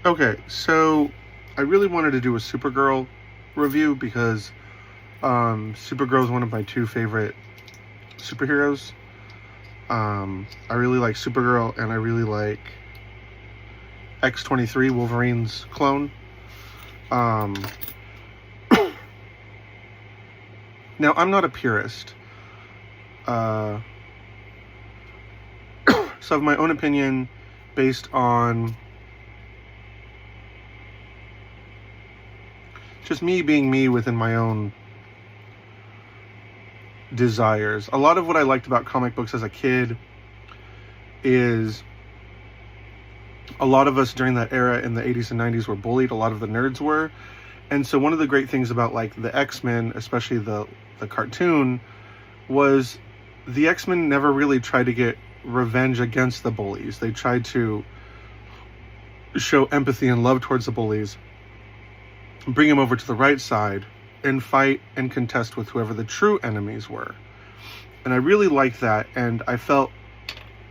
Okay, so I really wanted to do a Supergirl review because Supergirl is one of my two favorite superheroes. I really like Supergirl, and I really like X-23, Wolverine's clone. Um, Now, I'm not a purist, uh, so I have my own opinion based on just me being me within my own desires. A lot of what I liked about comic books as a kid is a lot of us during that era in the 80s and 90s were bullied. A lot of the nerds were. And so one of the great things about like the X-Men, especially the cartoon, was the X-Men never really tried to get revenge against the bullies. They tried to show empathy and love towards the bullies, bring them over to the right side, and fight and contest with whoever the true enemies were. And I really liked that, and I felt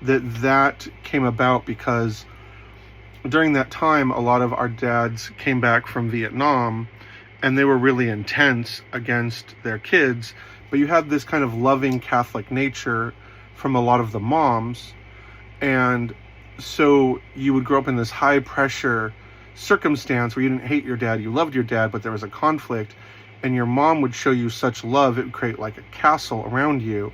that came about because during that time, a lot of our dads came back from Vietnam, and they were really intense against their kids, but you had this kind of loving Catholic nature from a lot of the moms, and so you would grow up in this high pressure circumstance where you didn't hate your dad, you loved your dad, but there was a conflict, and your mom would show you such love, it would create like a castle around you.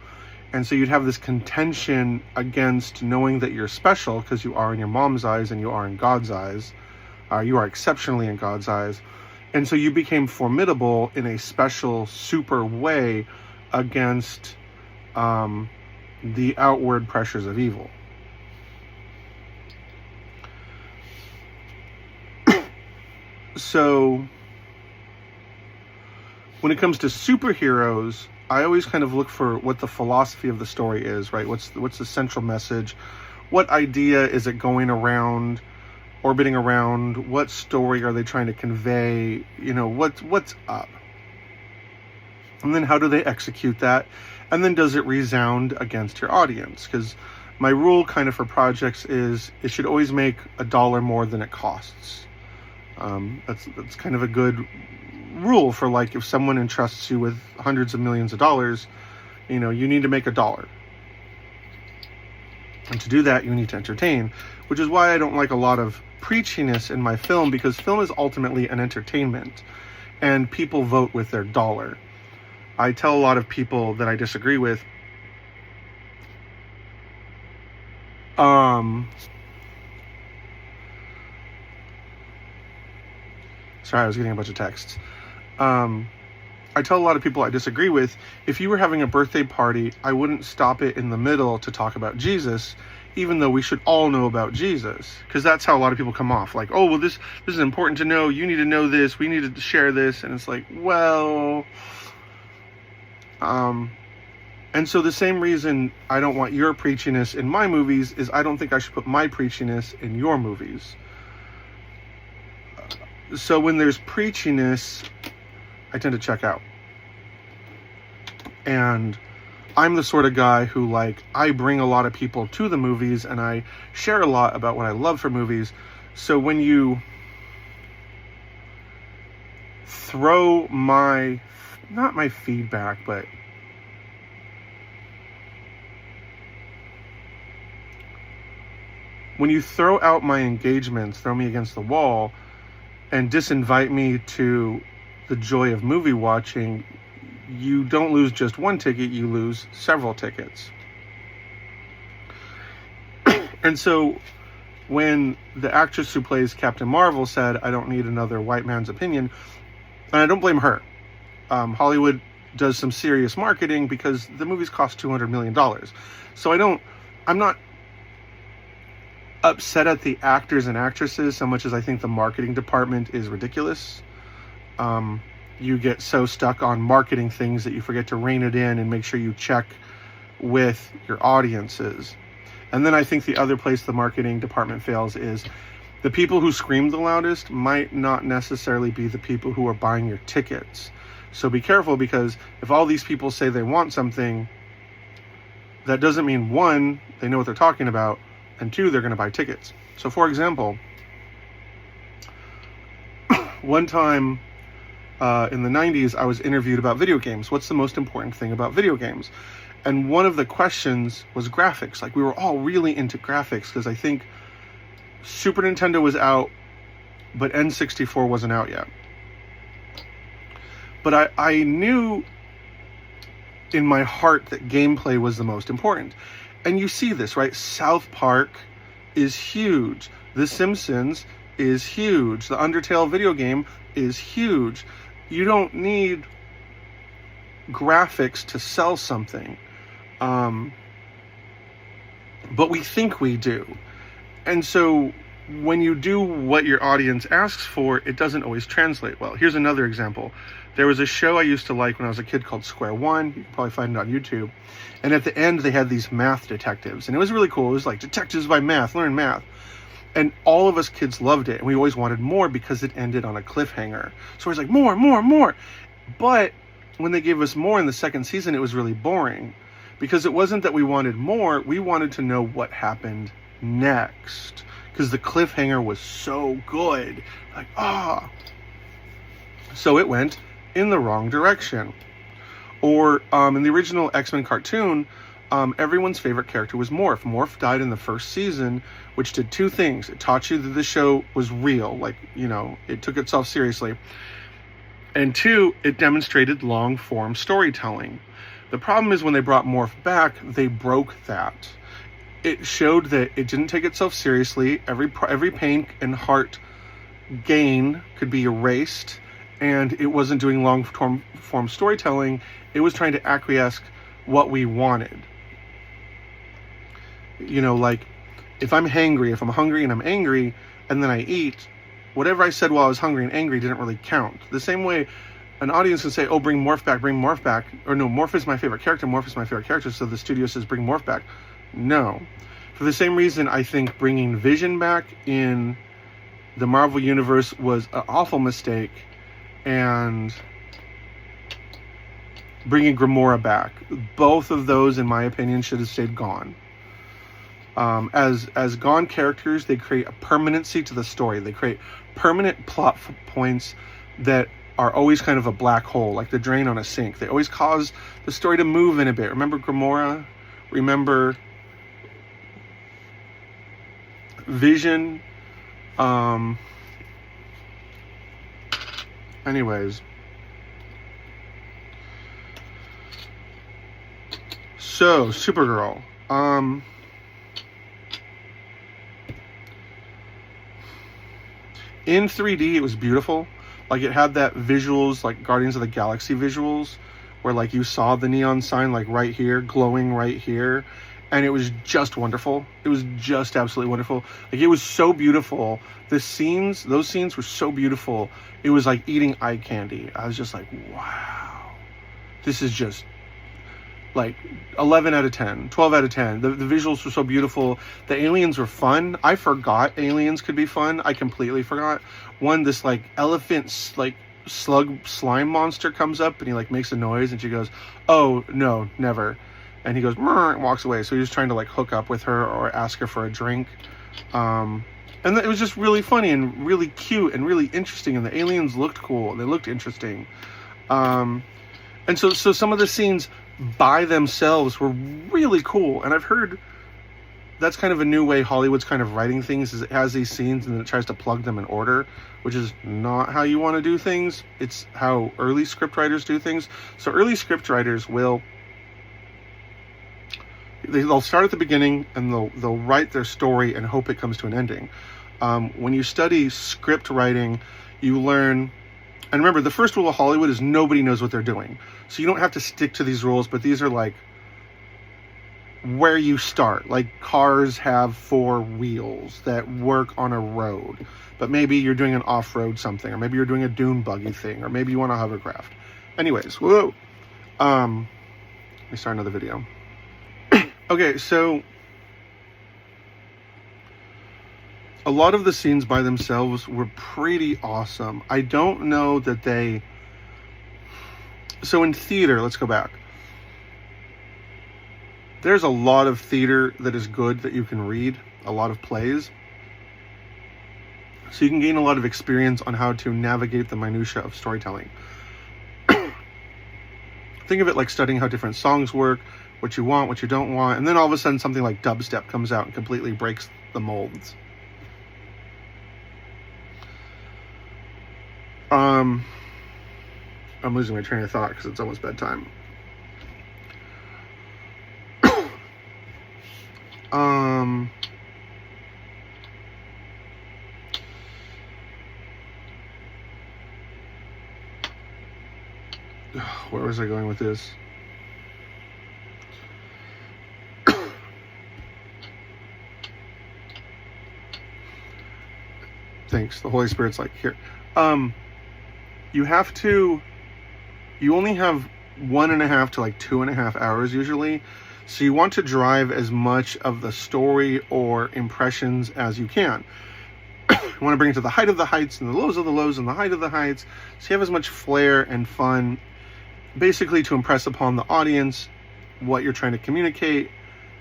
And so you'd have this contention against knowing that you're special, because you are in your mom's eyes and you are in God's eyes. You are exceptionally in God's eyes. And so you became formidable in a special, super way against the outward pressures of evil. So when it comes to superheroes, I always kind of look for what the philosophy of the story is, right? What's the central message? What idea is it going around, orbiting around? What story are they trying to convey? You know, what's up? And then how do they execute that? And then does it resound against your audience? Because my rule kind of for projects is it should always make $1 more than it costs. That's kind of a good rule for, like, if someone entrusts you with hundreds of millions of dollars, you know, you need to make $1. And to do that, you need to entertain, which is why I don't like a lot of preachiness in my film, because film is ultimately an entertainment, and people vote with their dollar. I tell a lot of people that I disagree with, sorry, I was getting a bunch of texts. I tell a lot of people I disagree with, if you were having a birthday party, I wouldn't stop it in the middle to talk about Jesus, even though we should all know about Jesus. Because that's how a lot of people come off. Like, oh, well, this is important to know. You need to know this. We need to share this. And it's like, well... And so the same reason I don't want your preachiness in my movies is I don't think I should put my preachiness in your movies. So when there's preachiness, I tend to check out. And I'm the sort of guy who, like, I bring a lot of people to the movies, and I share a lot about what I love for movies. So when you throw not my feedback, but when you throw out my engagements, throw me against the wall, and disinvite me to the joy of movie watching, you don't lose just one ticket, you lose several tickets. And so when the actress who plays Captain Marvel said, I don't need another white man's opinion, and I don't blame her. Hollywood does some serious marketing because the movies cost $200 million. So I'm not upset at the actors and actresses so much as I think the marketing department is ridiculous. You get so stuck on marketing things that you forget to rein it in and make sure you check with your audiences. And then I think the other place the marketing department fails is the people who scream the loudest might not necessarily be the people who are buying your tickets. So be careful, because if all these people say they want something, that doesn't mean, one, they know what they're talking about, and two, they're going to buy tickets. So for example, one time in the 90s, I was interviewed about video games. What's the most important thing about video games? And one of the questions was graphics. Like, we were all really into graphics because I think Super Nintendo was out, but N64 wasn't out yet. But I knew in my heart that gameplay was the most important. And you see this, right? South Park is huge. The Simpsons is huge. The Undertale video game is huge. You don't need graphics to sell something. But we think we do. And so when you do what your audience asks for, it doesn't always translate well. Here's another example. There was a show I used to like when I was a kid called Square One. You can probably find it on YouTube. And at the end, they had these math detectives. And it was really cool. It was like, detectives by math, learn math. And all of us kids loved it. And we always wanted more because it ended on a cliffhanger. So it was like, more, more, more. But when they gave us more in the second season, it was really boring. Because it wasn't that we wanted more. We wanted to know what happened next. Because the cliffhanger was so good. Like, ah. So it went in the wrong direction. Or in the original X-Men cartoon, everyone's favorite character was Morph. Morph died in the first season, which did two things. It taught you that the show was real. Like, you know, it took itself seriously. And two, it demonstrated long-form storytelling. The problem is when they brought Morph back, they broke that. It showed that it didn't take itself seriously. Every pain and heart gain could be erased, and it wasn't doing long-form storytelling. It was trying to acquiesce what we wanted. You know, like, if I'm hangry, if I'm hungry and I'm angry, and then I eat, whatever I said while I was hungry and angry didn't really count. The same way an audience can say, oh, bring Morph back, or no, Morph is my favorite character, so the studio says bring Morph back. No. For the same reason, I think bringing Vision back in the Marvel Universe was an awful mistake, and bringing Gamora back, both of those, in my opinion, should have stayed gone. As gone characters, they create a permanency to the story. They create permanent plot points that are always kind of a black hole, like the drain on a sink. They always cause the story to move in a bit. Remember Gamora? Remember Vision? Anyways. So, Supergirl. In 3D, it was beautiful. Like, it had that visuals, like Guardians of the Galaxy visuals, where, like, you saw the neon sign, like, right here, glowing right here. And it was just wonderful. It was just absolutely wonderful. Like, it was so beautiful. Those scenes were so beautiful. It was like eating eye candy. I was just like, wow. This is just, like, 11 out of 10, 12 out of 10. The visuals were so beautiful. The aliens were fun. I forgot aliens could be fun. I completely forgot. One, this, like, elephant, like, slug slime monster comes up and he, like, makes a noise and she goes, oh, no, never. And he goes, and walks away. So he was trying to, like, hook up with her or ask her for a drink. And it was just really funny and really cute and really interesting. And the aliens looked cool. They looked interesting. And so some of the scenes by themselves were really cool. And I've heard that's kind of a new way Hollywood's kind of writing things, is it has these scenes and then it tries to plug them in order, which is not how you want to do things. It's how early scriptwriters do things. So early scriptwriters they'll start at the beginning and they'll write their story and hope it comes to an ending. When you study script writing, you learn, and remember, the first rule of Hollywood is nobody knows what they're doing. So you don't have to stick to these rules, but these are like where you start. Like, cars have 4 wheels that work on a road, but maybe you're doing an off-road something, or maybe you're doing a dune buggy thing, or maybe you want a hovercraft. Anyways, whoa. Let me start another video. Okay, so a lot of the scenes by themselves were pretty awesome. I don't know that they... So in theater, let's go back. There's a lot of theater that is good that you can read, a lot of plays. So you can gain a lot of experience on how to navigate the minutia of storytelling. Think of it like studying how different songs work, what you want, what you don't want, and then all of a sudden something like dubstep comes out and completely breaks the molds. I'm losing my train of thought because it's almost bedtime. Where was I going with this? Thanks. The Holy Spirit's like, here. You only have 1.5 to like 2.5 hours usually. So you want to drive as much of the story or impressions as you can. You want to bring it to the height of the heights and the lows of the lows and the height of the heights. So you have as much flair and fun, basically to impress upon the audience what you're trying to communicate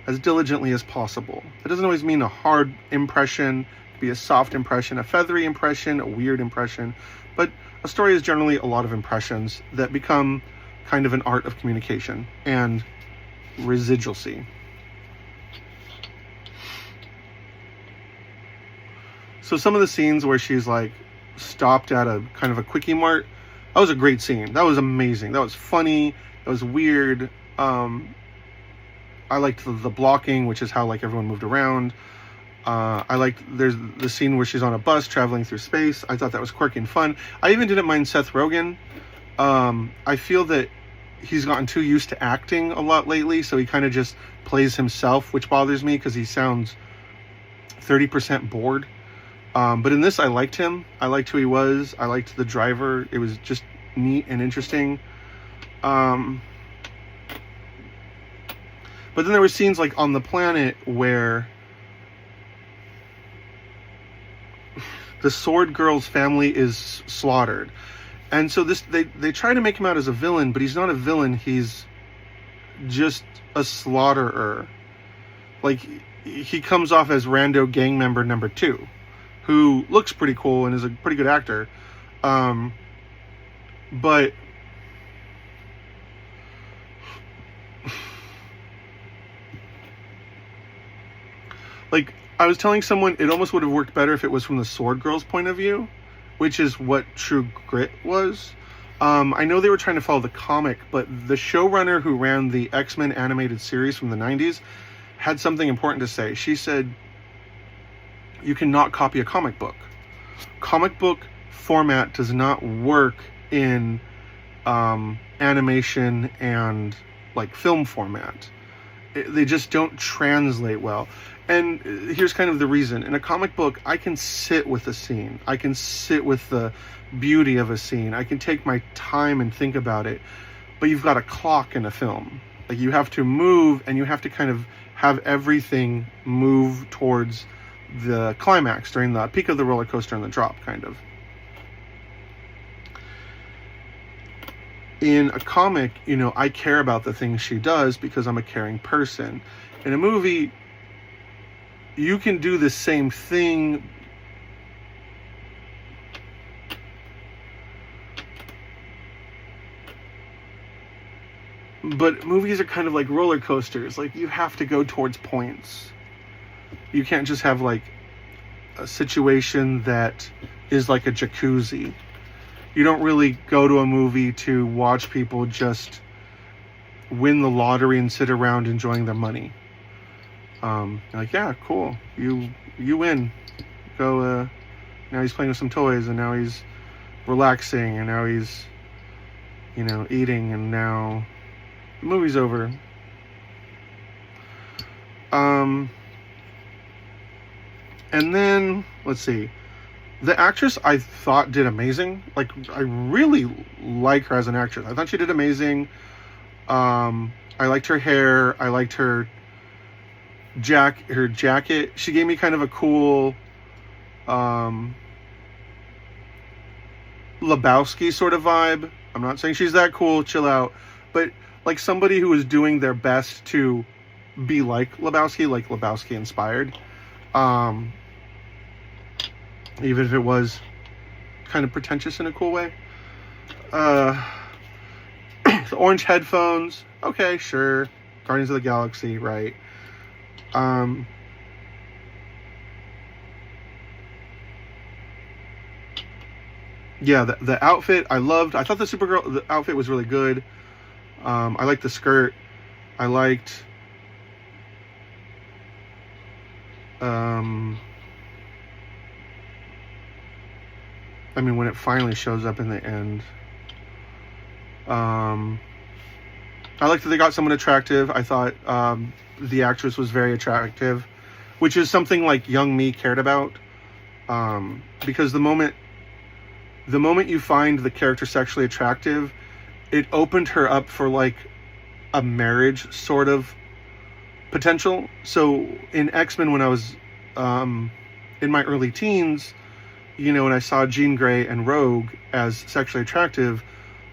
as diligently as possible. It doesn't always mean a hard impression. It could be a soft impression, a feathery impression, a weird impression. But a story is generally a lot of impressions that become kind of an art of communication and residualcy. So some of the scenes where she's like stopped at a kind of a quickie mart, that was a great scene. That was amazing. That was funny. That was weird. I liked the blocking, which is how like everyone moved around. I liked there's the scene where she's on a bus traveling through space. I thought that was quirky and fun. I even didn't mind Seth Rogen. I feel that he's gotten too used to acting a lot lately, so he kind of just plays himself, which bothers me because he sounds 30% bored. But in this, I liked him. I liked who he was. I liked the driver. It was just neat and interesting. But then there were scenes like on the planet where the Sword Girl's family is slaughtered. And so they try to make him out as a villain, but he's not a villain. He's just a slaughterer. Like, he comes off as rando gang member number 2, who looks pretty cool and is a pretty good actor. But like, I was telling someone it almost would have worked better if it was from the Sword Girl's point of view, which is what True Grit was. I know they were trying to follow the comic, but the showrunner who ran the X-Men animated series from the 90s had something important to say. She said, you cannot copy a comic book. Comic book format does not work in animation and like film format. They just don't translate well. And here's kind of the reason. In a comic book, I can sit with a scene. I can sit with the beauty of a scene. I can take my time and think about it. But you've got a clock in a film. Like, you have to move, and you have to kind of have everything move towards the climax during the peak of the roller coaster and the drop, kind of. In a comic, you know, I care about the things she does because I'm a caring person. In a movie, you can do the same thing, but movies are kind of like roller coasters. Like, you have to go towards points. You can't just have like a situation that is like a jacuzzi. You don't really go to a movie to watch people just win the lottery and sit around enjoying their money. Like, yeah, cool. You win. Go, now he's playing with some toys, and now he's relaxing, and now he's, you know, eating, and now the movie's over. And then, let's see. The actress, I thought, did amazing. Like, I really like her as an actress. I thought she did amazing. I liked her hair. I liked her jacket. She gave me kind of a cool Lebowski sort of vibe. I'm not saying she's that cool, chill out, but like somebody who is doing their best to be like Lebowski inspired. even if it was kind of pretentious in a cool way. The orange headphones, okay, sure. Guardians of the Galaxy, right? Yeah, the outfit I loved. I thought the outfit was really good. I liked the skirt. I liked I mean, when it finally shows up in the end. I liked that they got someone attractive. I thought the actress was very attractive, which is something like young me cared about. Because the moment you find the character sexually attractive, it opened her up for like a marriage sort of potential. So in X-Men, when I was in my early teens, you know, when I saw Jean Grey and Rogue as sexually attractive,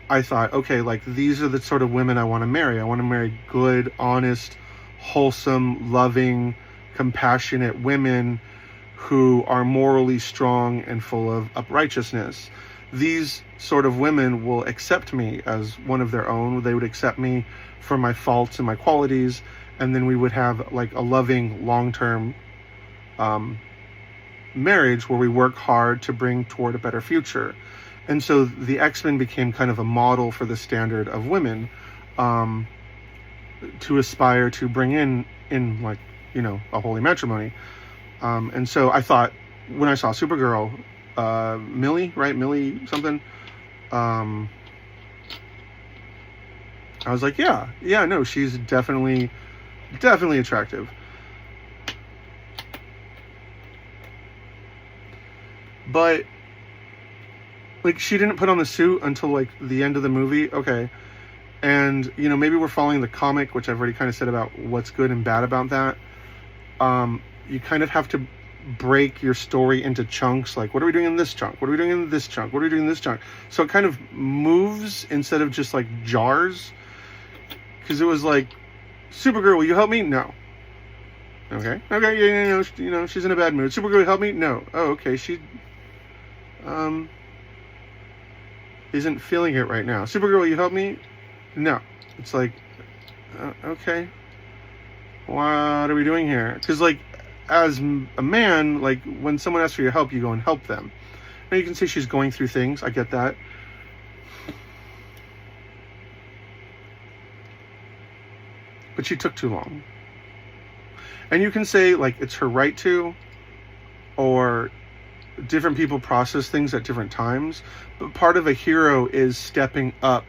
I thought, okay, like these are the sort of women I want to marry. I want to marry good, honest, wholesome, loving, compassionate women who are morally strong and full of uprightness. These sort of women will accept me as one of their own. They would accept me for my faults and my qualities, and then we would have like a loving, long-term marriage where we work hard to bring toward a better future. And so the X-Men became kind of a model for the standard of women to aspire to bring in like, you know, a holy matrimony. And so I thought when I saw Supergirl, Millie something, I was like, yeah, no, she's definitely attractive. But like, she didn't put on the suit until like the end of the movie. Okay. And, you know, maybe we're following the comic, which I've already kind of said about what's good and bad about that. You kind of have to break your story into chunks. Like, what are we doing in this chunk? What are we doing in this chunk? What are we doing in this chunk? So it kind of moves instead of just like jars. Because it was like, Supergirl, will you help me? No. Okay, yeah, you know, she's in a bad mood. Supergirl, will you help me? No. Oh, okay, she isn't feeling it right now. Supergirl, will you help me? No. It's like, okay, what are we doing here? Because like, as a man, like when someone asks for your help, you go and help them. Now you can see she's going through things. I get that. But she took too long. And you can say like it's her right to, or different people process things at different times. But part of a hero is stepping up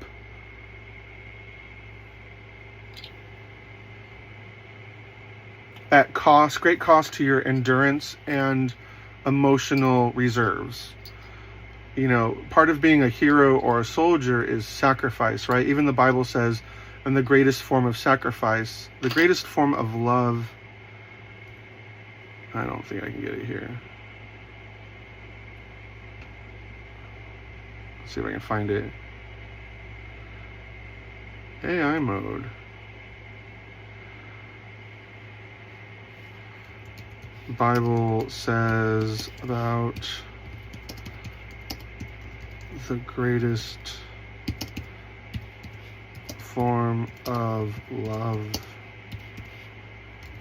at cost, great cost to your endurance and emotional reserves. You know, part of being a hero or a soldier is sacrifice, right? Even the Bible says, and the greatest form of sacrifice, the greatest form of love, I don't think I can get it here. Let's see if I can find it. AI mode. The Bible says about the greatest form of love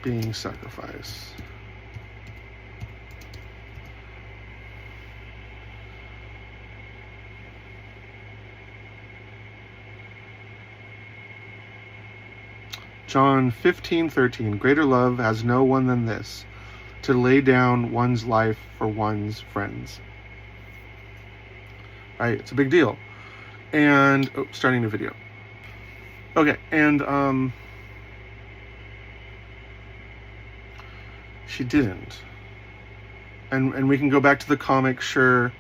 being sacrifice. John 15:13. Greater love has no one than this, to lay down one's life for one's friends. Right? It's a big deal. And starting a video. Okay, and she didn't. And we can go back to the comic, sure.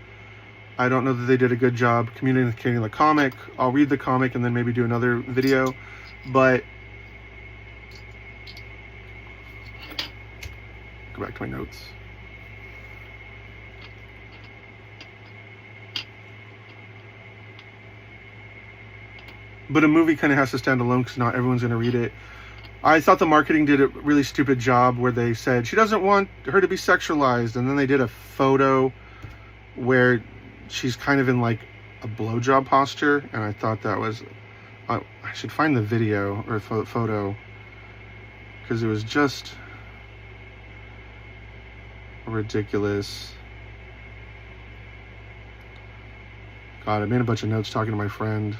I don't know that they did a good job communicating the comic. I'll read the comic and then maybe do another video. But go back to my notes. But a movie kind of has to stand alone because not everyone's going to read it. I thought the marketing did a really stupid job where they said she doesn't want her to be sexualized, and then they did a photo where she's kind of in like a blowjob posture, and I thought that was, I should find the video or photo, because it was just ridiculous. God, I made a bunch of notes talking to my friend.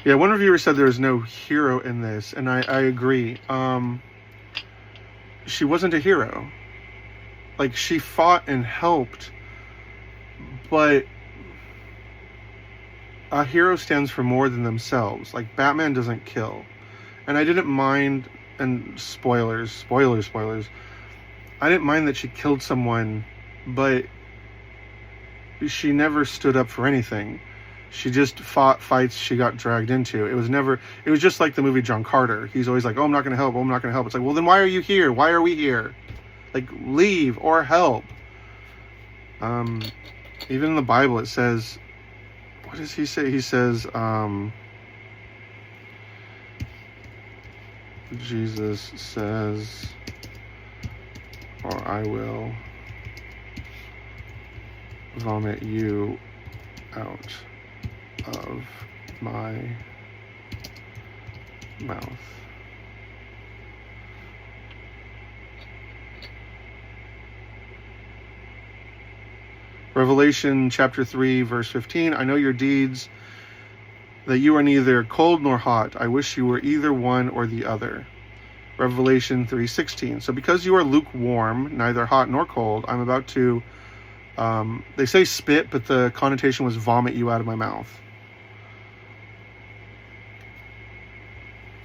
Yeah, one reviewer said there was no hero in this, and I agree. She wasn't a hero. Like, she fought and helped, but a hero stands for more than themselves. Like, Batman doesn't kill. And I didn't mind, and spoilers, I didn't mind that she killed someone, but she never stood up for anything. She just fought fights she got dragged into. It was just like the movie John Carter. He's always like, oh, I'm not going to help. Oh, I'm not going to help. It's like, well, then why are you here? Why are we here? Like, leave or help. Even in the Bible, it says, what does he say? He says, Jesus says, or I will vomit you out of my mouth. Revelation chapter 3, verse 15. I know your deeds, that you are neither cold nor hot. I wish you were either one or the other. Revelation 3:16. So because you are lukewarm, neither hot nor cold, I'm about to, they say spit, but the connotation was vomit you out of my mouth.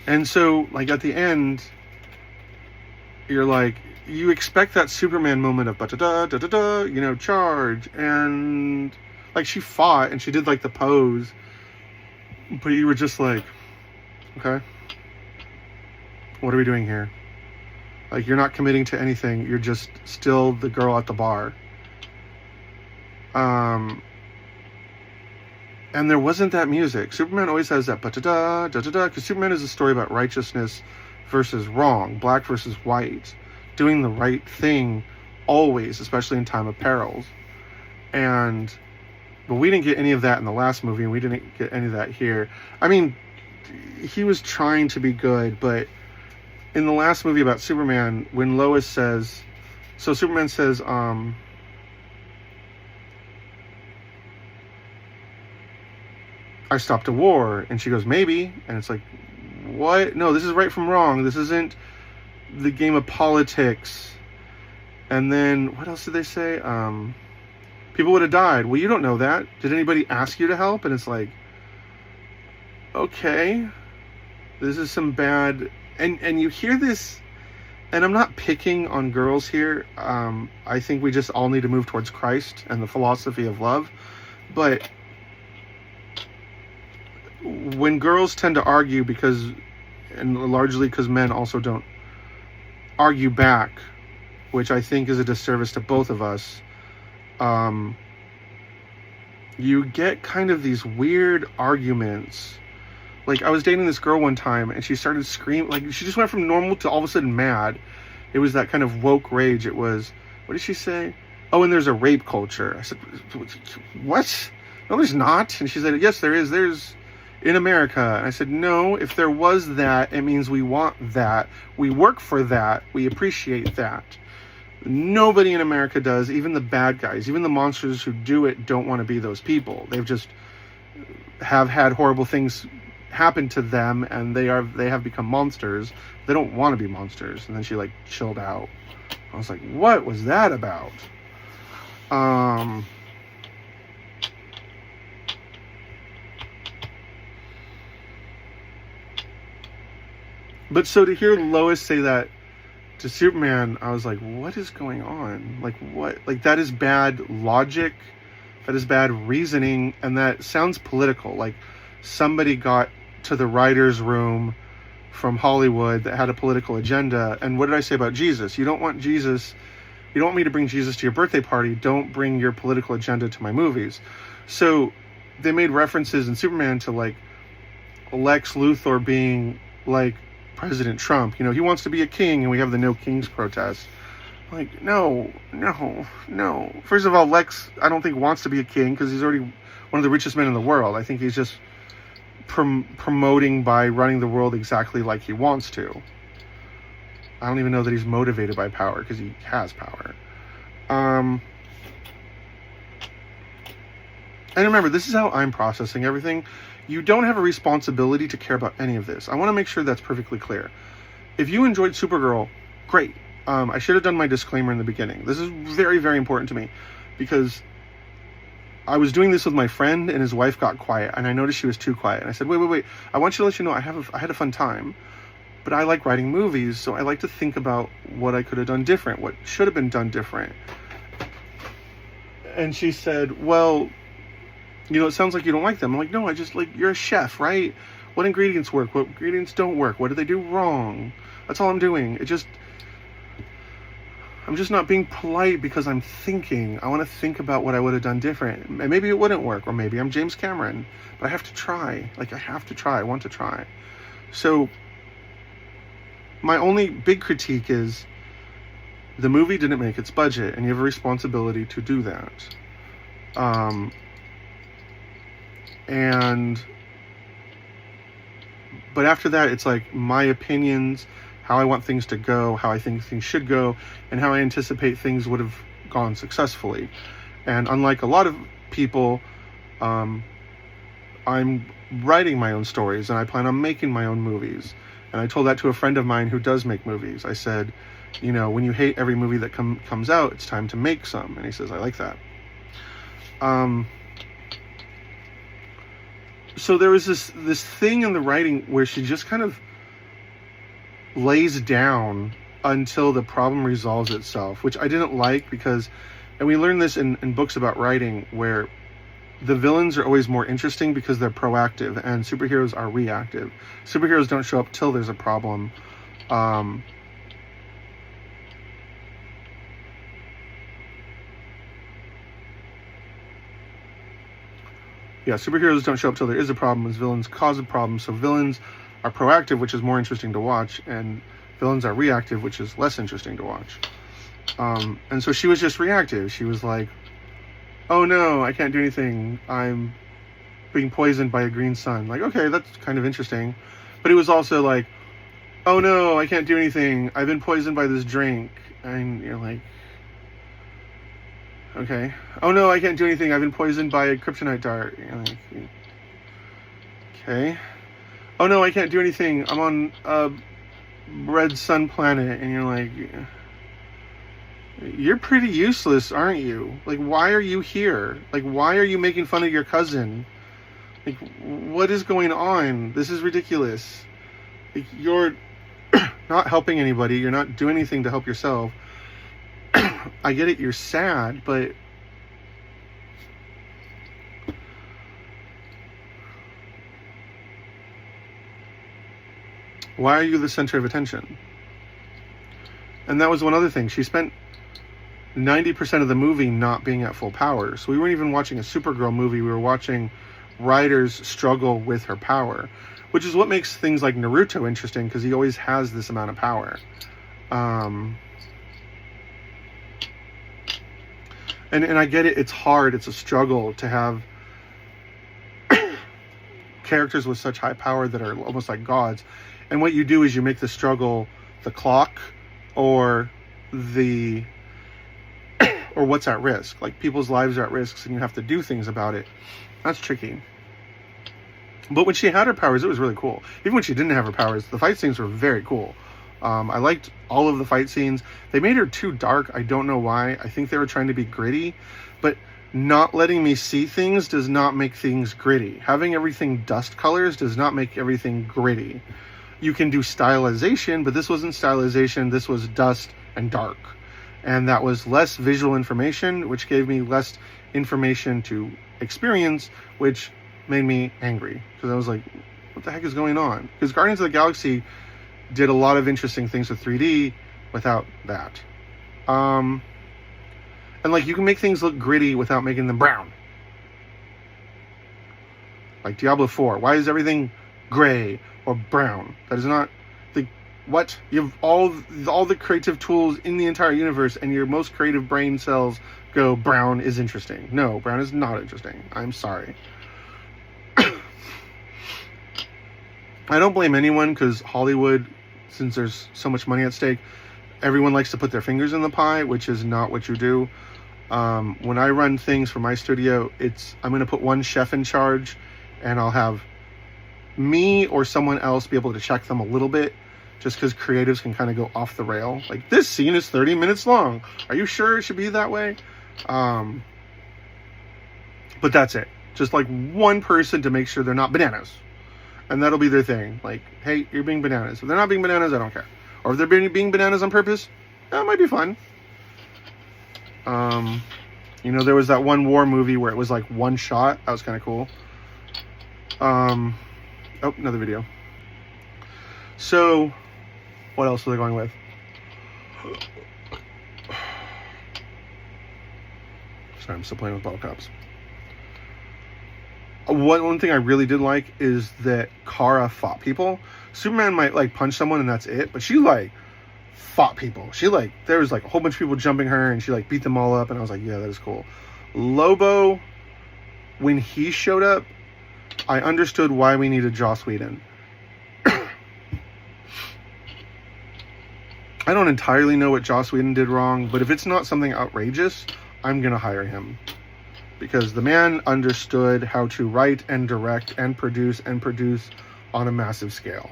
And so, like, at the end, you're like, you expect that Superman moment of da-da-da, charge. And, like, she fought and she did, like, the pose. But you were just like, okay, what are we doing here? Like, you're not committing to anything. You're just still the girl at the bar. And there wasn't that music. Superman always has that da-da-da, da-da-da, because Superman is a story about righteousness versus wrong, black versus white, doing the right thing always, especially in time of perils. But we didn't get any of that in the last movie, and we didn't get any of that here. I mean, he was trying to be good, but in the last movie about Superman, when Lois says, so Superman says, I stopped a war, and she goes, maybe, and it's like, what? No, this is right from wrong. This isn't the game of politics. And then, what else did they say? People would have died. Well, you don't know that. Did anybody ask you to help? And it's like, okay, this is some bad, and you hear this, and I'm not picking on girls here. I think we just all need to move towards Christ and the philosophy of love. But when girls tend to argue and largely because men also don't argue back, which I think is a disservice to both of us, you get kind of these weird arguments. Like, I was dating this girl one time, and she started screaming. Like, she just went from normal to all of a sudden mad. It was that kind of woke rage. It was, what did she say? Oh, and there's a rape culture. I said, what? No, there's not. And she said, yes, there is. There's in America. And I said, no, if there was that, it means we want that. We work for that. We appreciate that. Nobody in America does. Even the bad guys, even the monsters who do it don't want to be those people. They've just have had horrible things happen to them, and they have become monsters. They don't want to be monsters. And then she like chilled out. I was like, what was that about? But so to hear Lois say that to Superman, I was like, what is going on? Like, what? Like, that is bad logic. That is bad reasoning. And that sounds political. Like, somebody got to the writer's room from Hollywood that had a political agenda. And what did I say about Jesus? You don't want Jesus You don't want me to bring Jesus to your birthday party. Don't bring your political agenda to my movies. So they made references in Superman to like Lex Luthor being like President Trump. He wants to be a king, and we have the No Kings protest. Like, no. First of all, Lex, I don't think wants to be a king because he's already one of the richest men in the world. I think he's just promoting by running the world exactly like he wants to. I don't even know that he's motivated by power because he has power. And remember, this is how I'm processing everything. You don't have a responsibility to care about any of this. I want to make sure that's perfectly clear. If you enjoyed Supergirl, great. I should have done my disclaimer in the beginning. This is very, very important to me because I was doing this with my friend and his wife got quiet, and I noticed she was too quiet. And I said, wait. I want you to let you know I had a fun time, but I like writing movies, so I like to think about what I could have done different, what should have been done different. And she said, well, it sounds like you don't like them. I'm like, no, I just like, you're a chef, right? What ingredients work? What ingredients don't work? What did they do wrong? That's all I'm doing. I'm just not being polite because I'm thinking. I want to think about what I would have done different. And maybe it wouldn't work, or maybe I'm James Cameron, but I have to try. I want to try. So my only big critique is the movie didn't make its budget, and you have a responsibility to do that. But after that, it's like my opinions, how I want things to go, how I think things should go, and how I anticipate things would have gone successfully. And unlike a lot of people, I'm writing my own stories, and I plan on making my own movies. And I told that to a friend of mine who does make movies. I said, when you hate every movie that comes out, it's time to make some. And he says, I like that. So there was this thing in the writing where she just kind of lays down until the problem resolves itself, which I didn't like because, and we learn this in books about writing, where the villains are always more interesting because they're proactive and superheroes are reactive. Superheroes don't show up till there's a problem. Superheroes don't show up till there is a problem, as villains cause a problem. So villains are proactive, which is more interesting to watch, and villains are reactive, which is less interesting to watch. And so she was just reactive. She was like, oh no, I can't do anything. I'm being poisoned by a green sun. Like, okay, that's kind of interesting. But it was also like, oh no, I can't do anything. I've been poisoned by this drink. And you're like, okay. Oh no, I can't do anything. I've been poisoned by a kryptonite dart. You're like, okay. Oh no, I can't do anything. I'm on a red sun planet. And you're like, you're pretty useless, aren't you? Like, why are you here? Like, why are you making fun of your cousin? Like, what is going on? This is ridiculous. Like, you're not helping anybody. You're not doing anything to help yourself. I get it, you're sad, but why are you the center of attention? And that was one other thing. She spent 90% of the movie not being at full power. So we weren't even watching a Supergirl movie. We were watching writers struggle with her power, which is what makes things like Naruto interesting, because he always has this amount of power. And I get it, it's hard, it's a struggle to have characters with such high power that are almost like gods. And what you do is you make the struggle the clock or what's at risk. Like, people's lives are at risk and you have to do things about it. That's tricky. But when she had her powers, it was really cool. Even when she didn't have her powers, the fight scenes were very cool. I liked all of the fight scenes. They made her too dark. I don't know why. I think they were trying to be gritty, but not letting me see things does not make things gritty. Having everything dust colors does not make everything gritty. You can do stylization, but this wasn't stylization. This was dust and dark. And that was less visual information, which gave me less information to experience, which made me angry. Because I was like, what the heck is going on? Because Guardians of the Galaxy did a lot of interesting things with 3D without that. And like, you can make things look gritty without making them brown. Like Diablo 4. Why is everything gray or brown? That is not the what? You have all the creative tools in the entire universe, and your most creative brain cells go, brown is interesting. No, brown is not interesting. I'm sorry. I don't blame anyone, because Hollywood, since there's so much money at stake, everyone likes to put their fingers in the pie, which is not what you do. When I run things for my studio, I'm going to put one chef in charge, and I'll have me or someone else be able to check them a little bit, just because creatives can kind of go off the rail. Like, this scene is 30 minutes long. Are you sure it should be that way? But that's it. Just like one person to make sure they're not bananas. And that'll be their thing. Like, hey, you're being bananas. If they're not being bananas, I don't care. Or if they're being bananas on purpose, that might be fun. There was that one war movie where it was like one shot. That was kind of cool. Oh, another video. So, what else was I going with? Sorry, I'm still playing with bottle caps. One thing I really did like is that Kara fought people. Superman might like punch someone and that's it, but she like fought people. She like, there was like a whole bunch of people jumping her, and she like beat them all up, and I was like, yeah, that is cool. Lobo, when he showed up, I understood why we needed Joss Whedon. I don't entirely know what Joss Whedon did wrong, but if it's not something outrageous, I'm gonna hire him. Because the man understood how to write and direct and produce on a massive scale.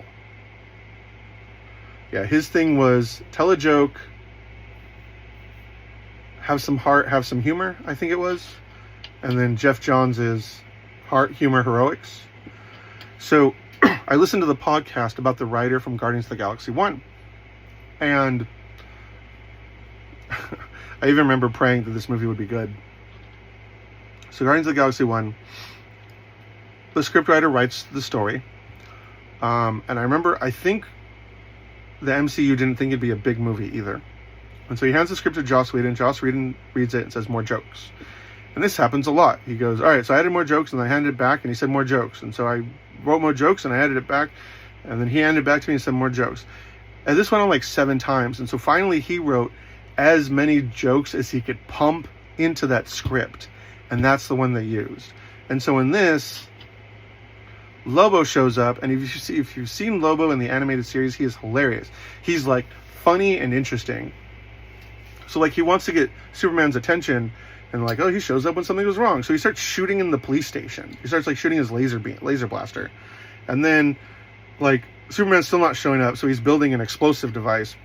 Yeah, his thing was tell a joke, have some heart, have some humor, I think it was. And then Jeff Johns is heart, humor, heroics. So I listened to the podcast about the writer from Guardians of the Galaxy 1. And I even remember praying that this movie would be good. So Guardians of the Galaxy 1, the scriptwriter writes the story. And I remember, I think the MCU didn't think it'd be a big movie either. And so he hands the script to Joss Whedon. Joss Whedon reads it and says more jokes. And this happens a lot. He goes, all right, so I added more jokes, and I handed it back, and he said more jokes. And so I wrote more jokes, and I added it back. And then he handed it back to me and said more jokes. And this went on like 7 times. And so finally he wrote as many jokes as he could pump into that script. And that's the one they used. And so in this, Lobo shows up, and if you've seen Lobo in the animated series, he is hilarious. He's like funny and interesting. So like, he wants to get Superman's attention, and like, oh, he shows up when something goes wrong. So he starts shooting in the police station. He starts like shooting his laser blaster. And then like, Superman's still not showing up, so he's building an explosive device.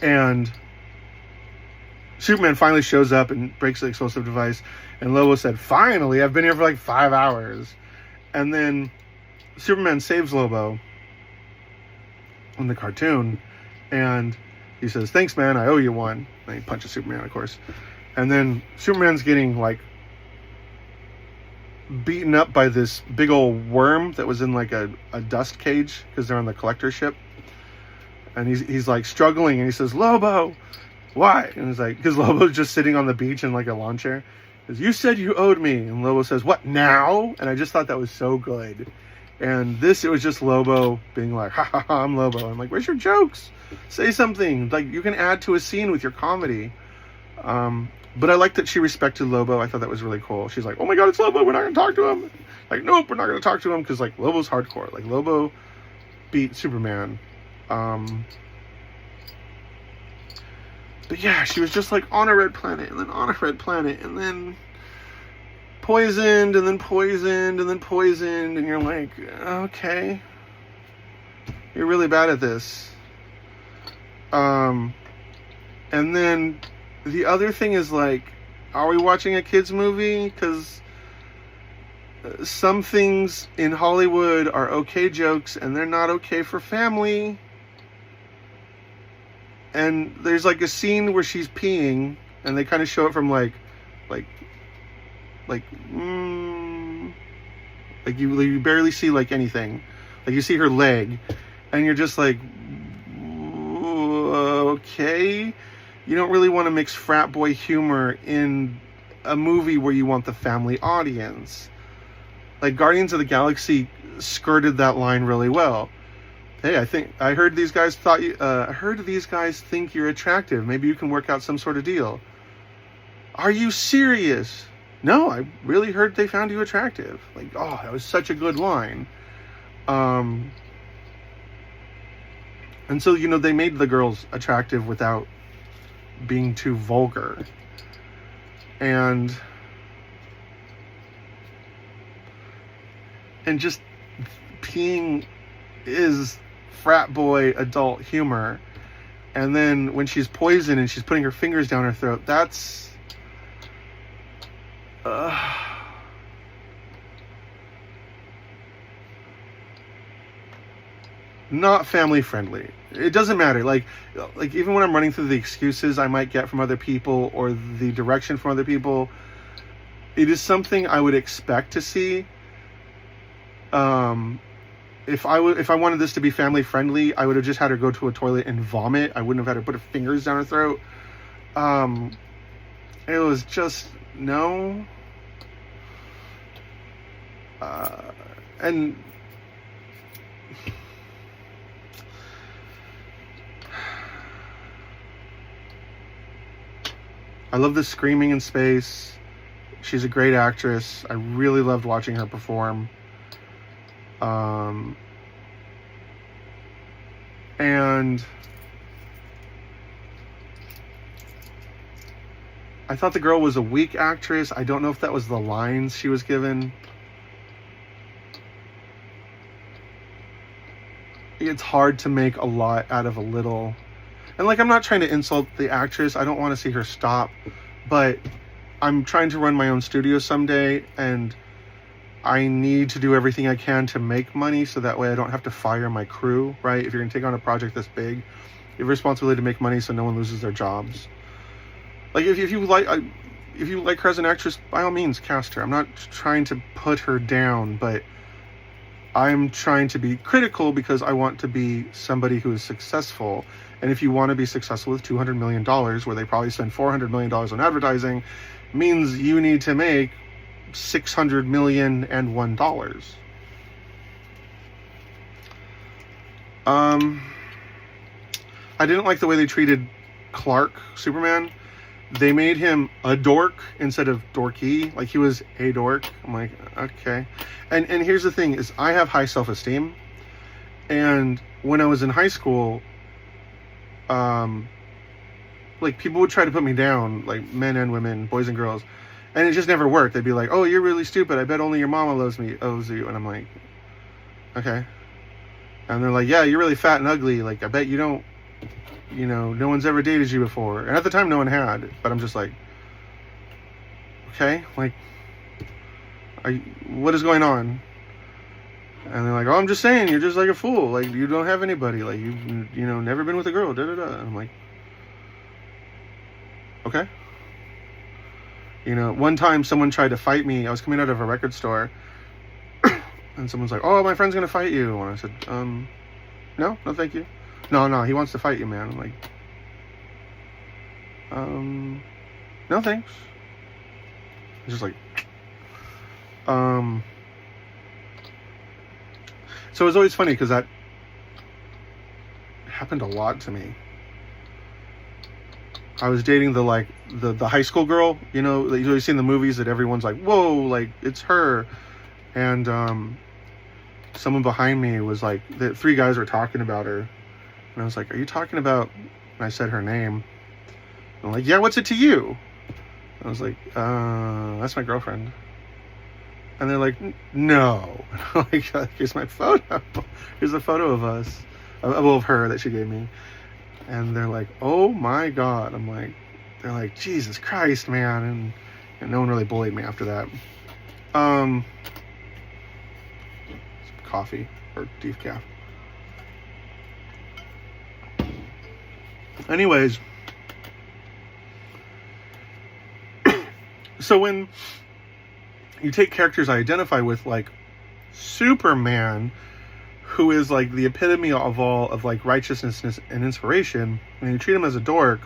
And Superman finally shows up and breaks the explosive device, and Lobo said, finally, I've been here for like 5 hours. And then Superman saves Lobo in the cartoon, and he says, thanks, man, I owe you one. And he punches Superman, of course. And then Superman's getting like beaten up by this big old worm that was in like a dust cage, because they're on the collector ship. And he's like struggling, and he says, Lobo, why? And it's like, because Lobo's just sitting on the beach in like a lawn chair. He says, you said you owed me. And Lobo says, what, now? And I just thought that was so good. And it was just Lobo being like, ha ha ha, I'm Lobo. I'm like, where's your jokes? Say something. Like, you can add to a scene with your comedy. But I like that she respected Lobo. I thought that was really cool. She's like, oh my God, it's Lobo. We're not going to talk to him. Like, nope, we're not going to talk to him, because like, Lobo's hardcore. Like, Lobo beat Superman. But yeah, she was just like on a red planet, and then on a red planet, and then poisoned, and then poisoned, and then poisoned, and you're like, okay, you're really bad at this. And then the other thing is like, are we watching a kids movie? Because some things in Hollywood are okay jokes, and they're not okay for family. And there's like a scene where she's peeing, and they kind of show it from like you barely see like anything. Like, you see her leg, and you're just like, okay. You don't really want to mix frat boy humor in a movie where you want the family audience. Like, Guardians of the Galaxy skirted that line really well. Hey, I heard these guys think you're attractive. Maybe you can work out some sort of deal. Are you serious? No, I really heard they found you attractive. Like, oh, that was such a good line. And so, they made the girls attractive without being too vulgar. And just being is frat boy adult humor. And then when she's poisoned and she's putting her fingers down her throat, that's not family friendly. It doesn't matter. Like even when I'm running through the excuses I might get from other people or the direction from other people, it is something I would expect to see. If I wanted this to be family friendly, I would have just had her go to a toilet and vomit. I wouldn't have had her put her fingers down her throat. It was just no. And I love the screaming in space. She's a great actress. I really loved watching her perform. And I thought the girl was a weak actress. I don't know if that was the lines she was given. It's hard to make a lot out of a little. And I'm not trying to insult the actress. I don't want to see her stop. But I'm trying to run my own studio someday, and I need to do everything I can to make money so that way I don't have to fire my crew, right? If you're going to take on a project this big, you have a responsibility to make money so no one loses their jobs. Like, if you like her as an actress, by all means, cast her. I'm not trying to put her down, but I'm trying to be critical because I want to be somebody who is successful. And if you want to be successful with $200 million, where they probably spend $400 million on advertising, means you need to make $600,000,001. I didn't like the way they treated Clark, Superman. They made him a dork instead of dorky. Like, he was a dork. I'm like, okay. And here's the thing is, I have high self-esteem. And when I was in high school, people would try to put me down, like men and women, boys and girls. And it just never worked. They'd be like, oh, you're really stupid. I bet only your mama owes you. And I'm like, okay. And they're like, yeah, you're really fat and ugly. Like, I bet you don't, no one's ever dated you before. And at the time, no one had. But I'm just like, okay, like, what is going on? And they're like, oh, I'm just saying, you're just like a fool. Like, you don't have anybody. Like, you've, never been with a girl. Da-da-da. And I'm like, okay. One time someone tried to fight me. I was coming out of a record store. And someone's like, oh, my friend's going to fight you. And I said, no, thank you. No, he wants to fight you, man. I'm like, no, thanks. It's just like, so it was always funny because that happened a lot to me. I was dating the high school girl, you've always seen the movies that everyone's like, whoa, like, it's her. And someone behind me was like, the three guys were talking about her. And I was like, are you talking about, and I said her name. And I'm like, yeah, what's it to you? I was like, that's my girlfriend. And they're like, no. I'm like, here's my photo. Here's a photo of us, of her that she gave me. And they're like, oh my God. They're like, Jesus Christ, man. And no one really bullied me after that. Some coffee or decaf. Anyways, so when you take characters I identify with, like Superman, who is like the epitome of all of like righteousness and inspiration, and you treat him as a dork,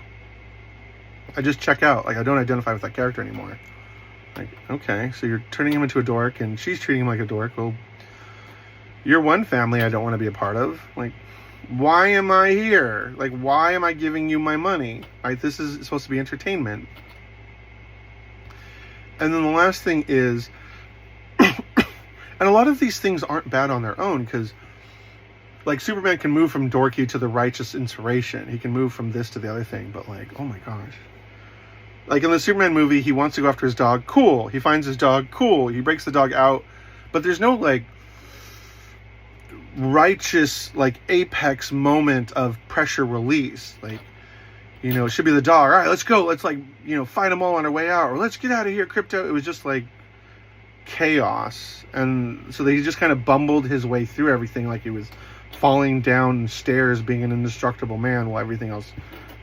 I just check out. Like, I don't identify with that character anymore. Like, okay, so you're turning him into a dork, and she's treating him like a dork. Well, you're one family I don't want to be a part of. Like, why am I here? Like, why am I giving you my money? Like, this is supposed to be entertainment. And then the last thing is, and a lot of these things aren't bad on their own, because, like, Superman can move from dorky to the righteous inspiration. He can move from this to the other thing, but, like, oh my gosh. Like, in the Superman movie, he wants to go after his dog. Cool. He finds his dog. Cool. He breaks the dog out. But there's no, like, righteous, like, apex moment of pressure release. Like, you know, it should be the dog. All right, let's go. Let's, like, you know, fight them all on our way out. Or let's get out of here, Crypto. It was just, like, chaos. And so he just kind of bumbled his way through everything, like he was falling down stairs being an indestructible man while everything else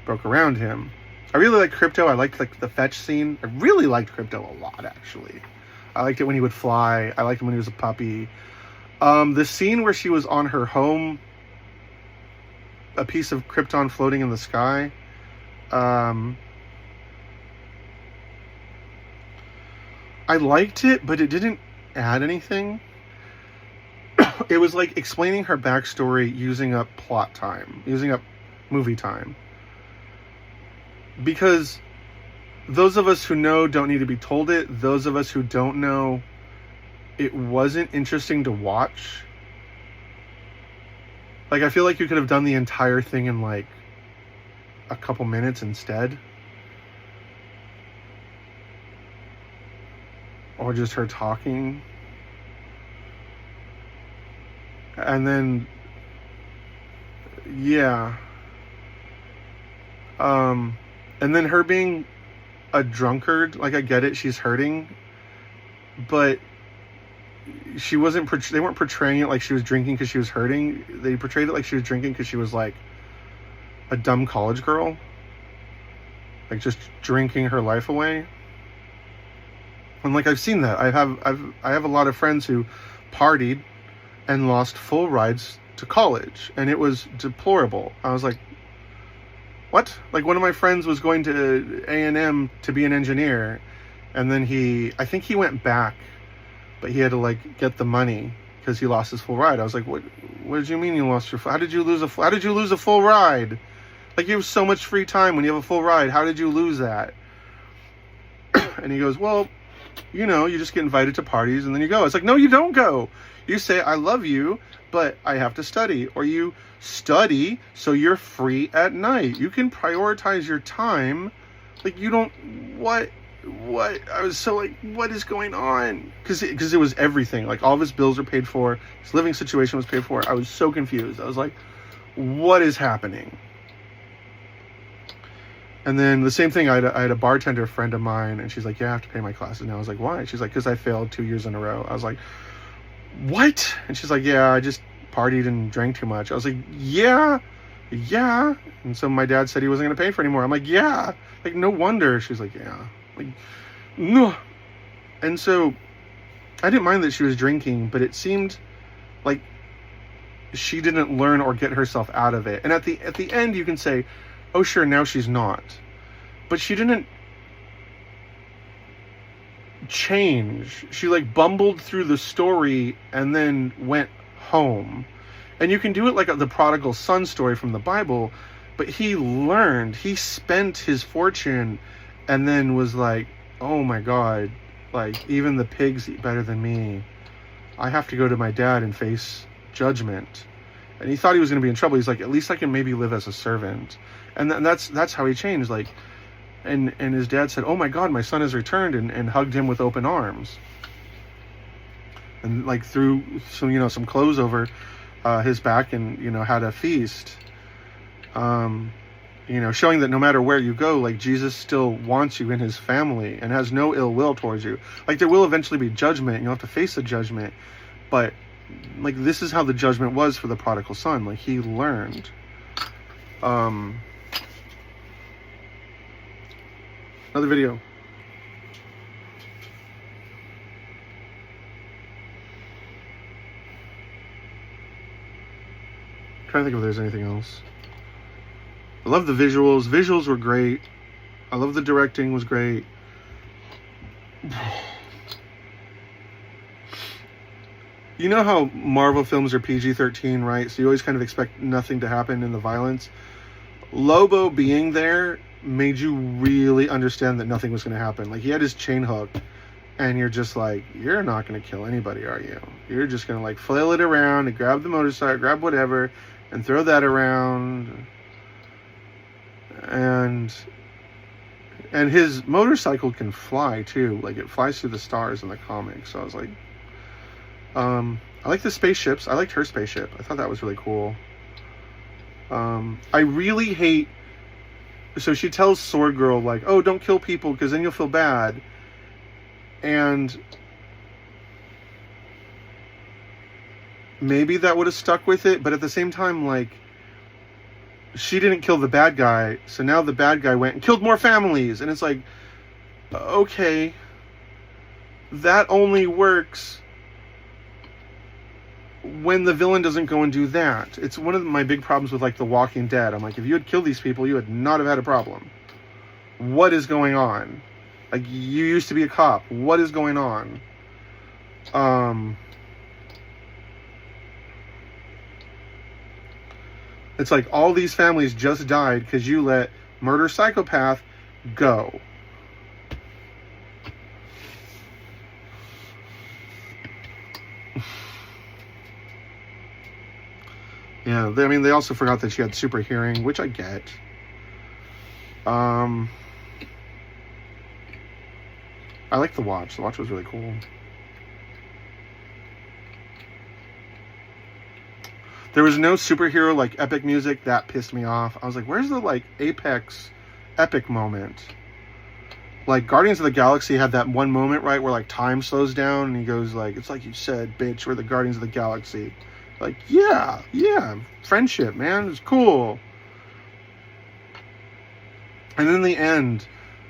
broke around him. I really liked Crypto. I liked, like, the fetch scene. I really liked Crypto a lot, actually. I liked it when he would fly. I liked him when he was a puppy. The scene where she was on her home, a piece of Krypton floating in the sky, I liked it, but it didn't add anything. It was like explaining her backstory using up plot time, using up movie time. Because those of us who know don't need to be told it. Those of us who don't know, it wasn't interesting to watch. Like, I feel like you could have done the entire thing in, like, a couple minutes instead. Or just her talking. And then, yeah. And then her being a drunkard, like, I get it, she's hurting. But she wasn't, they weren't portraying it like she was drinking because she was hurting. They portrayed it like she was drinking because she was, like, a dumb college girl. Like, just drinking her life away. And, like, I've seen that. I have a lot of friends who partied and lost full rides to college, and it was deplorable. I was like, what? Like, one of my friends was going to A&M to be an engineer, and then I think he went back, but he had to, like, get the money because he lost his full ride. I was like, what did you mean you lost your how did you lose a full ride? Like, you have so much free time when you have a full ride. How did you lose that? And he goes, well, you know, you just get invited to parties and then you go. It's like, no, you don't go. You say, I love you, but I have to study. Or you study so you're free at night. You can prioritize your time. Like, you don't, what? I was so like, what is going on? Because it was everything. Like, all of his bills were paid for. His living situation was paid for. I was so confused. I was like, what is happening? And then the same thing, I had a bartender friend of mine, and she's like, yeah, I have to pay my classes now. I was like, why? She's like, because I failed 2 years in a row. I was like, what? And she's like, yeah, I just partied and drank too much. I was like, yeah. And so my dad said he wasn't going to pay for it anymore. I'm like, yeah. Like, no wonder. She's like, yeah. Like, no. And so I didn't mind that she was drinking, but it seemed like she didn't learn or get herself out of it. And at the end, you can say, oh, sure, now she's not. But she didn't change. She, like, bumbled through the story and then went home. And you can do it like the prodigal son story from the Bible, but he learned. He spent his fortune and then was like, oh my God, like, even the pigs eat better than me. I have to go to my dad and face judgment. And he thought he was going to be in trouble. He's like, at least I can maybe live as a servant. And that's how he changed. Like, and his dad said, oh my God, my son has returned, and hugged him with open arms. And, like, threw some clothes over his back and, had a feast. Showing that no matter where you go, like, Jesus still wants you in his family and has no ill will towards you. Like, there will eventually be judgment, and you'll have to face the judgment. But, like, this is how the judgment was for the prodigal son. Like, he learned. Another video. Trying to think if there's anything else. I love the visuals. Visuals were great. I love the directing was great. You know how Marvel films are PG-13, right? So you always kind of expect nothing to happen in the violence. Lobo being there made you really understand that nothing was going to happen. Like, he had his chain hook, and you're just like, you're not going to kill anybody, are you? You're just going to, like, flail it around and grab the motorcycle, grab whatever, and throw that around. And his motorcycle can fly, too. Like, it flies through the stars in the comics. So I was like, I like the spaceships. I liked her spaceship. I thought that was really cool. I really hate... So she tells Sword Girl, like, oh, don't kill people because then you'll feel bad. And maybe that would have stuck with it, but at the same time, like, she didn't kill the bad guy, so now the bad guy went and killed more families. And it's like, okay, that only works when the villain doesn't go and do that. It's one of my big problems with, like, The Walking Dead. I'm like, if you had killed these people, you would not have had a problem. What is going on? Like, you used to be a cop. What is going on? It's like all these families just died because you let murder psychopath go. Yeah, I mean, they also forgot that she had super hearing, which I get. I like The Watch. The Watch was really cool. There was no superhero, like, epic music. That pissed me off. I was like, where's the, like, apex epic moment? Like, Guardians of the Galaxy had that one moment, right, where, like, time slows down, and he goes, like, it's like you said, bitch, we're the Guardians of the Galaxy. Like, yeah, friendship, man, it's cool. And then in the end,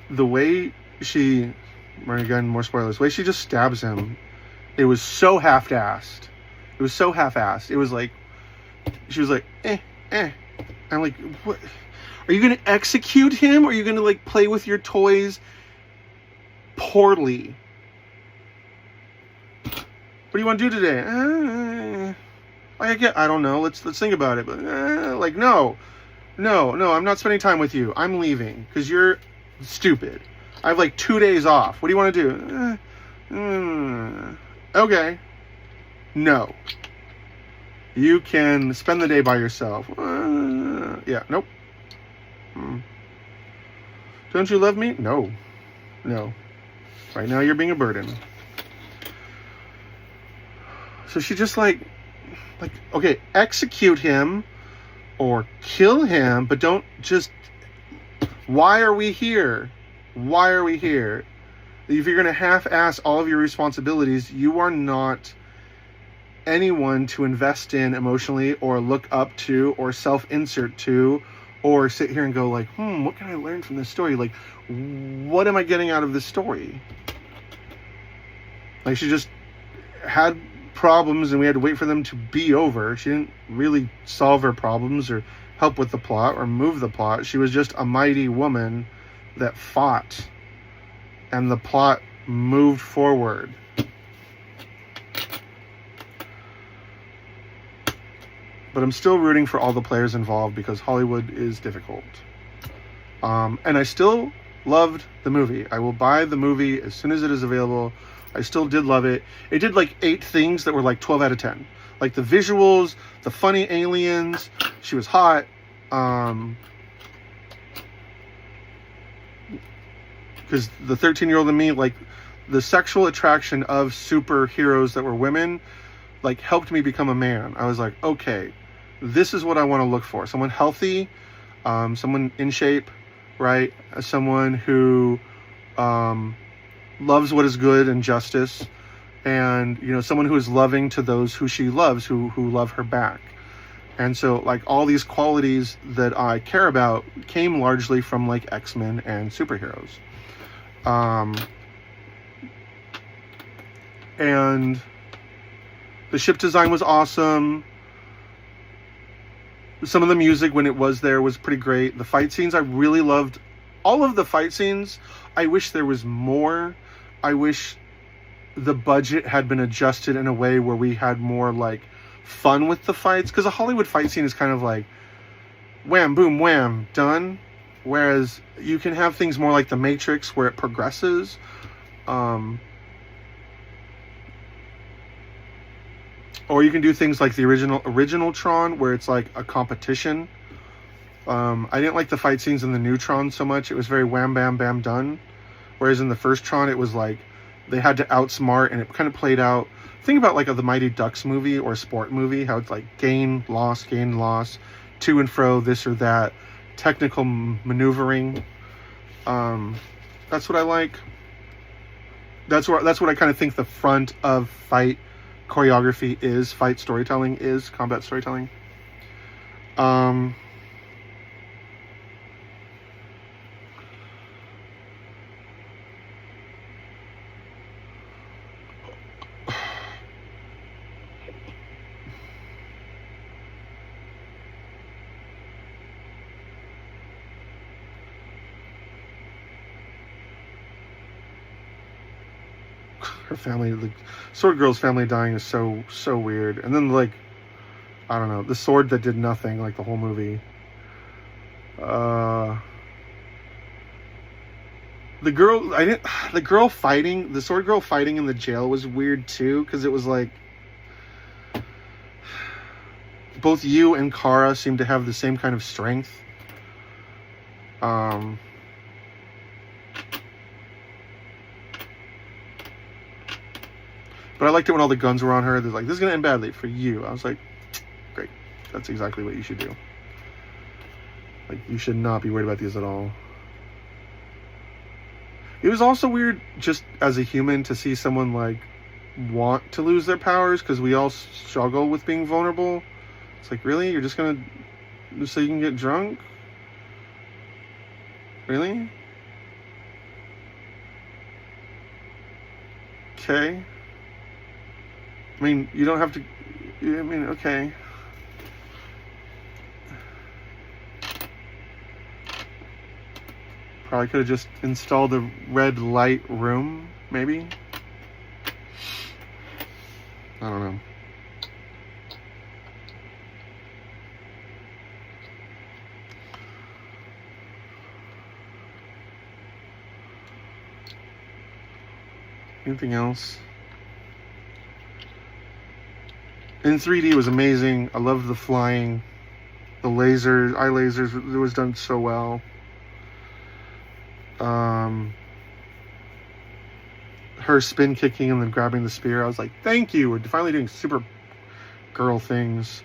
the way she, again, more spoilers, the way she just stabs him, it was so half-assed. It was so half-assed. It was like, she was like, I'm like, what? Are you going to execute him, or are you going to, like, play with your toys poorly? What do you want to do today? I don't know. Let's think about it. But like, no, I'm not spending time with you. I'm leaving because you're stupid. I have like 2 days off. What do you want to do? Okay. No. You can spend the day by yourself. Yeah. Nope. Don't you love me? No. Right now you're being a burden. So she just like, okay, execute him or kill him, but don't just... Why are we here? If you're going to half-ass all of your responsibilities, you are not anyone to invest in emotionally or look up to or self-insert to or sit here and go like, what can I learn from this story? Like, what am I getting out of this story? Like, she just had problems and we had to wait for them to be over. She didn't really solve her problems or help with the plot or move the plot. She was just a mighty woman that fought, and the plot moved forward. But I'm still rooting for all the players involved because Hollywood is difficult. And I still loved the movie. I will buy the movie as soon as it is available. I still did love it. It did like 8 things that were like 12 out of 10. Like the visuals, the funny aliens, she was hot. Because the 13-year-old in me, like the sexual attraction of superheroes that were women, like helped me become a man. I was like, okay, this is what I want to look for. Someone healthy, someone in shape, right? Someone who loves what is good and justice, and someone who is loving to those who she loves, who love her back. And so like all these qualities that I care about came largely from like X-Men and superheroes. And the ship design was awesome. Some of the music when it was there was pretty great. The fight scenes I really loved all of the fight scenes, I wish there was more. I wish the budget had been adjusted in a way where we had more like fun with the fights, because a Hollywood fight scene is kind of like wham, boom, wham, done. Whereas you can have things more like The Matrix where it progresses. Or you can do things like the original Tron where it's like a competition. I didn't like the fight scenes in the new Tron so much. It was very wham, bam, bam, done. Whereas in the first Tron, it was like they had to outsmart, and it kind of played out. Think about like the Mighty Ducks movie or a sport movie, how it's like gain, loss, to and fro, this or that, technical maneuvering. That's what I like. That's what I kind of think the front of fight choreography is, fight storytelling is, combat storytelling. Her family, the Sword Girl's family dying is so weird. And then like, I don't know, the sword that did nothing, like the whole movie. The Sword Girl fighting in the jail was weird too, because it was like both you and Kara seem to have the same kind of strength. But I liked it when all the guns were on her. They're like, this is going to end badly for you. I was like, great. That's exactly what you should do. Like, you should not be worried about these at all. It was also weird, just as a human, to see someone, like, want to lose their powers, because we all struggle with being vulnerable. It's like, really? You're just going to... so you can get drunk? Really? Okay. I mean, you don't have to... I mean, okay. Probably could have just installed a red light room, maybe? I don't know. Anything else? In 3D was amazing. I loved the flying, the lasers, eye lasers. It was done so well. Her spin kicking and then grabbing the spear. I was like, thank you. We're finally doing Supergirl things.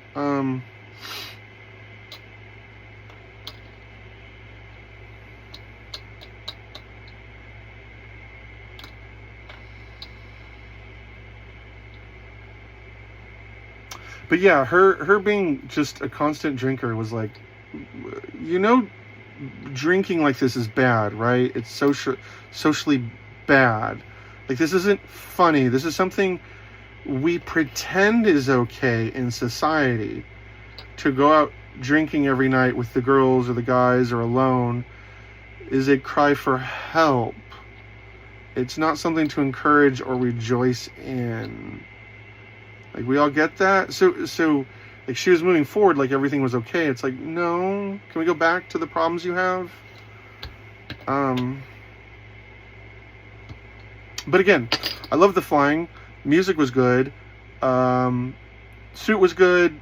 But yeah, her being just a constant drinker was like, drinking like this is bad, right? It's socially bad. Like, this isn't funny. This is something we pretend is okay in society. To go out drinking every night with the girls or the guys or alone is a cry for help. It's not something to encourage or rejoice in. Like, we all get that. So like, she was moving forward like everything was okay. It's like, no, can we go back to the problems you have? But again, I love the flying. Music was good. Suit was good.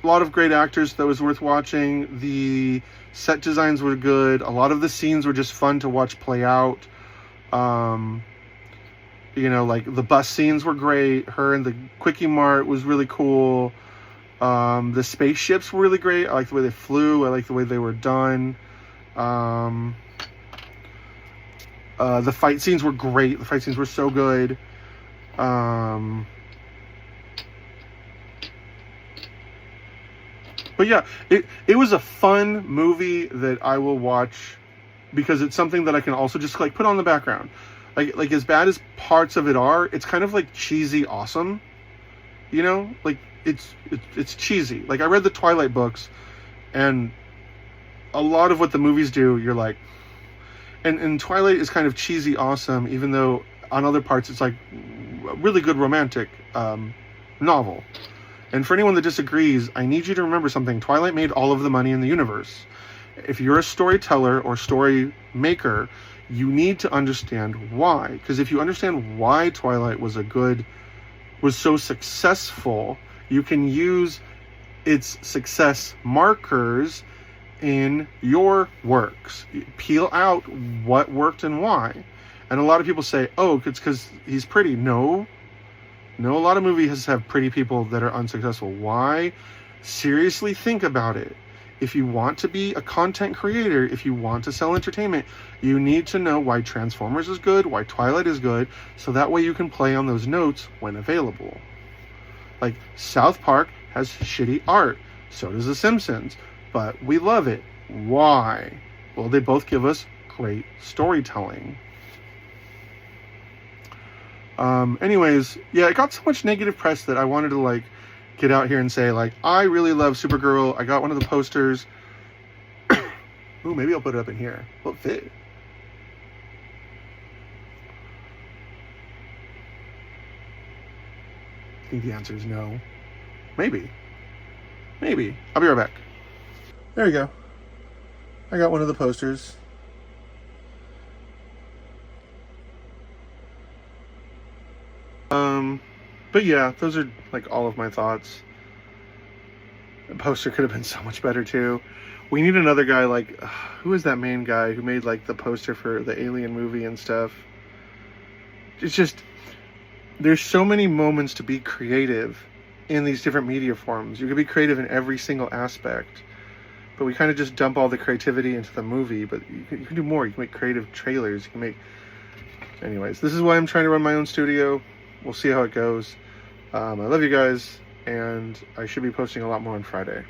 A lot of great actors that was worth watching. The set designs were good. A lot of the scenes were just fun to watch play out. Like the bus scenes were great. Her and the Quickie Mart was really cool. The spaceships were really great. I like the way they flew. I like the way they were done. The fight scenes were great. The fight scenes were so good. But yeah, it was a fun movie that I will watch, because it's something that I can also just like put on the background. Like as bad as parts of it are, it's kind of like cheesy awesome. Like it's cheesy. Like, I read the Twilight books, and a lot of what the movies do, you're like, And Twilight is kind of cheesy awesome, even though on other parts it's like a really good romantic novel. And for anyone that disagrees, I need you to remember something. Twilight made all of the money in the universe. If you're a storyteller or story maker, you need to understand why. Because if you understand why Twilight was so successful, you can use its success markers in your works. Peel out what worked and why. And a lot of people say, oh, it's because he's pretty. No, a lot of movies have pretty people that are unsuccessful. Why? Seriously think about it. If you want to be a content creator, if you want to sell entertainment, you need to know why Transformers is good, why Twilight is good, so that way you can play on those notes when available. Like, South Park has shitty art. So does The Simpsons. But we love it. Why? Well, they both give us great storytelling. Anyways, yeah, it got so much negative press that I wanted to, like, get out here and say, like, I really love Supergirl. I got one of the posters. Ooh, maybe I'll put it up in here. Will it fit? I think the answer is no. Maybe. I'll be right back. There you go. I got one of the posters. But yeah, those are like all of my thoughts. The poster could have been so much better too. We need another guy like, who is that main guy who made like the poster for the Alien movie and stuff? It's just, there's so many moments to be creative in these different media forms. You can be creative in every single aspect, but we kind of just dump all the creativity into the movie. But you can do more. You can make creative trailers. You can make... Anyways, this is why I'm trying to run my own studio. We'll see how it goes. I love you guys, and I should be posting a lot more on Friday.